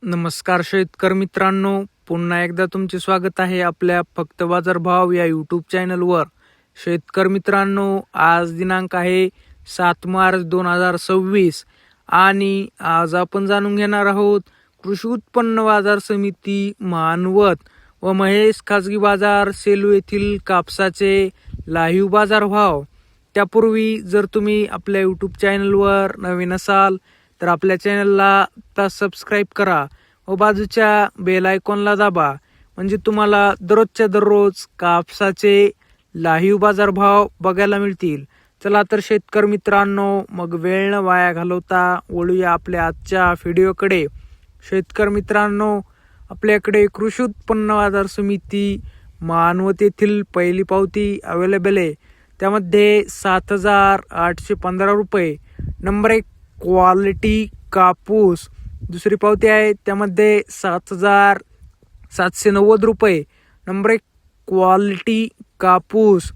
नमस्कार शेतकरी मित्रांनो, पुन्हा एकदा तुमचे स्वागत आहे आपल्या फक्त बाजार भाव या यूट्यूब चॅनलवर. शेतकरी मित्रांनो, आज दिनांक आहे 7 मार्च 2026 आणि आज आपण जाणून घेणार आहोत कृषी उत्पन्न बाजार समिती मानवत व महेश खाजगी बाजार सेलू येथील कापसाचे लाईव्ह बाजार भाव. त्यापूर्वी जर तुम्ही आपल्या यूट्यूब चॅनलवर नवीन असाल तर आपल्या चॅनलला आता सबस्क्राईब करा व बाजूच्या बेल आयकॉनला दाबा, म्हणजे तुम्हाला दररोजच्या दररोज कापसाचे लाईव्ह बाजार भाव बघायला मिळतील. चला तर शेतकरी मित्रांनो, मग वेळ न वाया घालवता वळूया आपल्या आजच्या व्हिडिओकडे. शेतकरी मित्रांनो, आपल्याकडे कृषी उत्पन्न बाजार समिती मानवत येथील पहिली पावती अवेलेबल आहे. त्यामध्ये 7,815 रुपये. नंबर 1 क्वालिटी कापूस. दुसरी पावती आहे त्यामध्ये 7,790 रुपये. नंबर 1 क्वालिटी कापूस.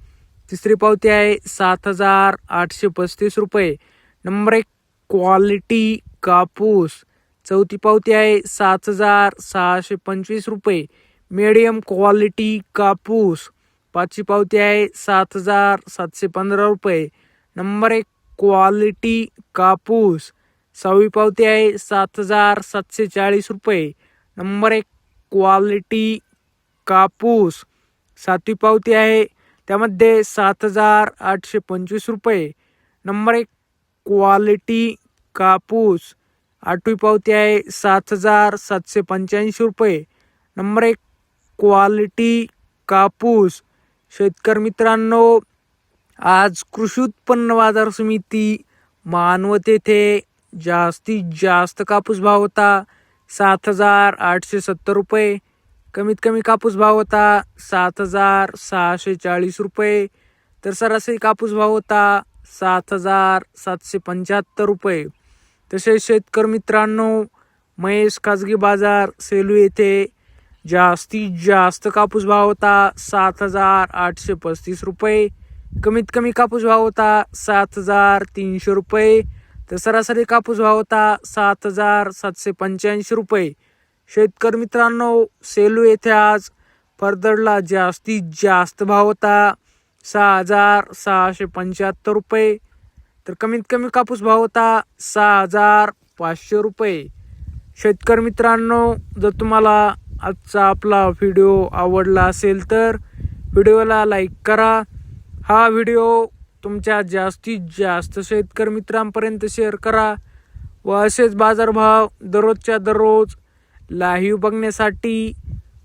तिसरी पावती आहे 7,835 रुपये. नंबर 1 क्वालिटी कापूस. चौथी पावती आहे 7,625 रुपये. मीडियम क्वालिटी कापूस. पाचवी पावती आहे 7,715 रुपये. नंबर 1 क्वालिटी कापूस. सहावी पावती आहे 7,740 रुपये. नंबर 1 क्वालिटी कापूस. सातवी पावती आहे त्यामध्ये 7,825 रुपये. नंबर 1 क्वालिटी कापूस. आठवी पावती आहे 7,785 रुपये. नंबर 1 क्वालिटी कापूस. शेतकरी मित्रांनो, आज कृषी उत्पन्न बाजार समिती मानवत येथे जास्तीत जास्त कापूस भाव होता 7,870 रुपये. कमीत कमी कापूस भाव होता 7,640 रुपये. तर सरासरी कापूस भाव होता 7,775 रुपये. तसेच शेतकरी मित्रांनो, महेश खाजगी बाजार सेलू येथे जास्तीत जास्त कापूस भाव होता 7,835 रुपये. कमीत कमी कापूस भाव होता 7,300 रुपये. तर सरासरी कापूस भाव होता 7,785 रुपये. शेतकरी मित्रांनो, सेलू येथे आज फरदडला जास्तीत जास्त भाव होता 6,675 रुपये. तर कमीत कमी कापूस भाव होता 6,500 रुपये. शेतकरी मित्रांनो, जर तुम्हाला आजचा आपला व्हिडिओ आवडला असेल तर व्हिडिओला लाईक करा. हा व्हिडिओ तुमच्या जास्तीत जास्त शेतकरी मित्रांपर्यंत शेअर करा व असेच बाजारभाव दररोजच्या दररोज लाईव्ह बघण्यासाठी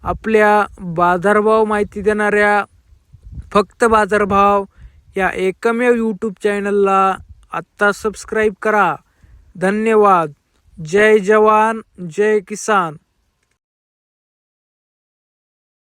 आपल्या बाजारभाव माहिती देणाऱ्या फक्त बाजारभाव या एकमेव यूट्यूब चॅनलला आत्ता सबस्क्राईब करा. धन्यवाद. जय जवान जय किसान.